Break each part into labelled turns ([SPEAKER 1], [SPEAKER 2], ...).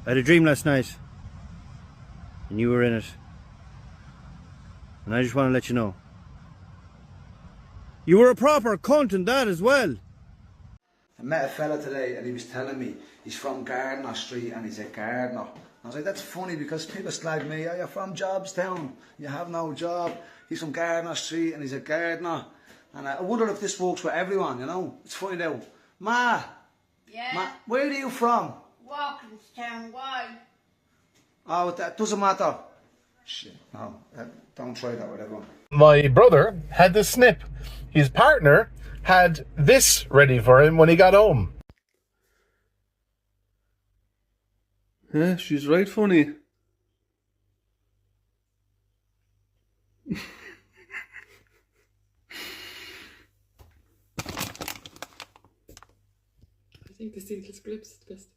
[SPEAKER 1] I had a dream last night, and you were in it. And I just want to let you know. You were a proper cunt in that as well.
[SPEAKER 2] I met a fella today and he was telling me he's from Gardner Street and he's a gardener. I was like, that's funny because people slag me, oh, you're from Jobstown, you have no job. He's from Gardner Street and he's a gardener. And I wonder if this works for everyone, you know? Let's find out. Ma!
[SPEAKER 3] Yeah?
[SPEAKER 2] Ma, where are you from?
[SPEAKER 3] Walkinstown, why?
[SPEAKER 2] Oh, that doesn't matter. Shit, no, don't try that with everyone.
[SPEAKER 4] My brother had the snip. His partner had this ready for him when he got home.
[SPEAKER 5] Yeah, she's right funny.
[SPEAKER 6] I think the seedless grapes is the best.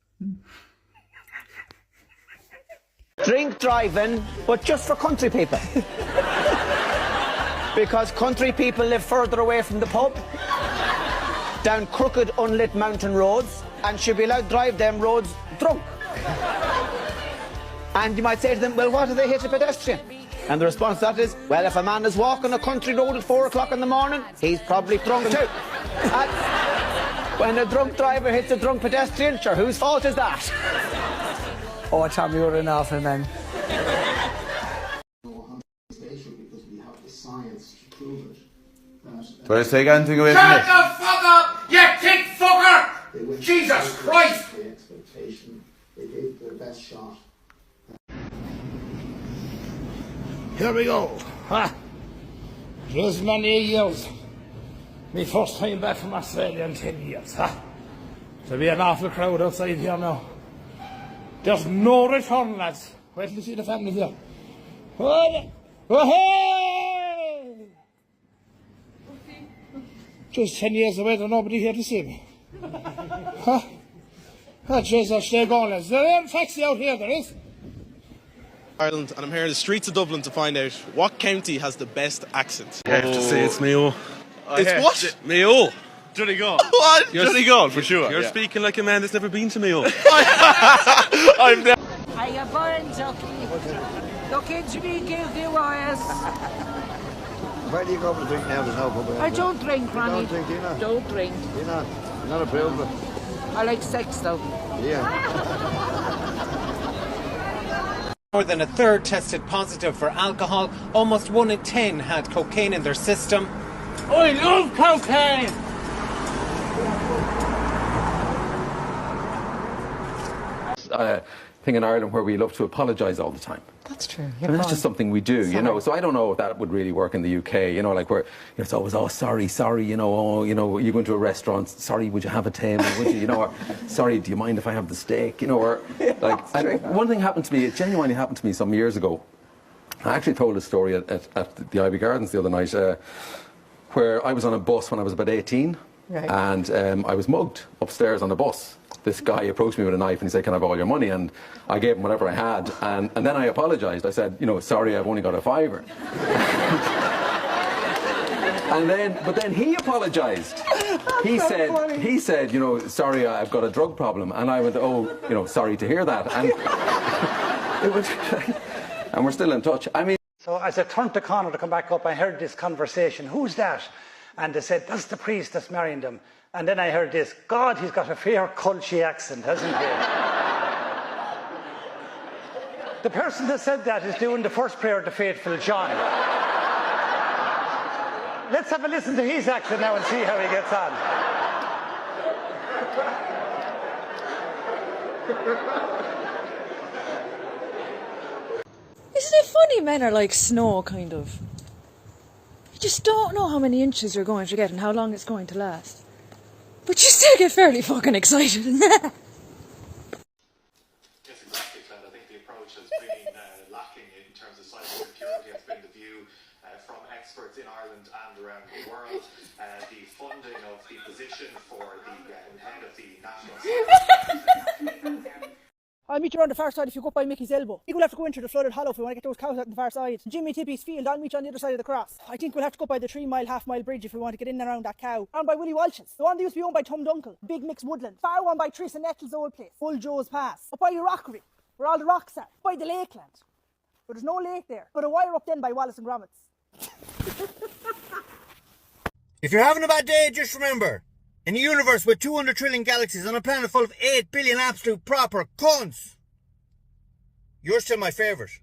[SPEAKER 7] Drink driving, but just for country people. Because country people live further away from the pub, down crooked, unlit mountain roads, and should be allowed to drive them roads drunk. And you might say to them, well, what if they hit a pedestrian? And the response to that is, well, if a man is walking a country road at 4 o'clock in the morning, he's probably drunk too. And when a drunk driver hits a drunk pedestrian, sure, whose fault is that? Oh, Tommy, you're an awful man.
[SPEAKER 5] Do I take anything away
[SPEAKER 8] Shut
[SPEAKER 5] from
[SPEAKER 8] the
[SPEAKER 5] this?
[SPEAKER 8] fuck up, you kick fucker! Jesus Christ!
[SPEAKER 2] They gave their best shot.
[SPEAKER 8] Here we go. Huh? Just many years. Me first time back from Australia in 10 years. Huh? There'll be an awful crowd outside here now. There's no return, lads. Wait till you see the family here. Oh, hey! Just 10 years away, there's nobody here to see me. Huh? Oh, Jesus, stay going, lads. There is a taxi out here, there is.
[SPEAKER 9] Ireland, and I'm here in the streets of Dublin to find out what county has the best accent.
[SPEAKER 5] I have to say it's Mayo.
[SPEAKER 9] It's what?
[SPEAKER 5] Mayo.
[SPEAKER 9] Donegal. What?
[SPEAKER 5] Donegal, for sure.
[SPEAKER 9] You're speaking like a man that's never been to Mayo.
[SPEAKER 5] I'm there.
[SPEAKER 3] Are you born, Zucky? Look into me, guilty wires.
[SPEAKER 2] Where do you go to drink now? There's no pub.
[SPEAKER 3] I don't drink, Ronnie.
[SPEAKER 2] Don't drink, do you not?
[SPEAKER 3] Don't drink.
[SPEAKER 2] You're not approved of it.
[SPEAKER 3] I like sex, though.
[SPEAKER 2] Yeah.
[SPEAKER 7] More than a third tested positive for alcohol. Almost 1 in 10 had cocaine in their system.
[SPEAKER 8] I love cocaine!
[SPEAKER 10] Thing in Ireland where we love to apologise all the time.
[SPEAKER 7] That's true.
[SPEAKER 10] And that's just something we do, you know. So I don't know if that would really work in the UK, you know, like where it's always, oh, sorry, you know, oh, you know, you go into a restaurant, sorry, would you have a table, would you know, or sorry, do you mind if I have the steak, you know, or like, and one thing happened to me, it genuinely happened to me some years ago. I actually told a story at the Ivy Gardens the other night, where I was on a bus when I was about 18,
[SPEAKER 3] Right.
[SPEAKER 10] and I was mugged upstairs on a bus. This guy approached me with a knife and he said, can I have all your money? And I gave him whatever I had. And then I apologised. I said, you know, sorry, I've only got a fiver. But then he apologised. He said, you know, sorry, I've got a drug problem. And I went, oh, you know, sorry to hear that. And it was, and we're still in touch. I mean.
[SPEAKER 11] So as I turned the corner to come back up, I heard this conversation. Who's that? And they said, that's the priest that's marrying them. And then I heard this, God, he's got a fair culchy accent, hasn't he? The person that said that is doing the first prayer of the faithful John. Let's have a listen to his accent now and see how he gets on.
[SPEAKER 6] Isn't it funny men are like snow, kind of? You just don't know how many inches you're going to get and how long it's going to last. But you still get fairly fucking excited.
[SPEAKER 9] Yes, exactly, Claire. I think the approach has been lacking in terms of cybersecurity. It's been the view from experts in Ireland and around the world. The funding of the position for the head of the National
[SPEAKER 12] I'll meet you on the far side if you go up by Mickey's elbow. I think we'll have to go into the flooded hollow if we want to get those cows out on the far side. Jimmy Tippy's field, I'll meet you on the other side of the cross. I think we'll have to go by the 3-mile, half-mile bridge if we want to get in and around that cow. Around by Willie Walsh's. The one that used to be owned by Tom Dunkel. Big mixed woodland. Far one by Tris and Nettles' old place. Full Joe's Pass. Up by your rockery. where all the rocks are, by the lakeland. But there's no lake there. But a wire up then by Wallace and Gromit's.
[SPEAKER 1] If you're having a bad day, just remember, in a universe with 200 trillion galaxies on a planet full of 8 billion absolute proper cunts, you're still my favourite.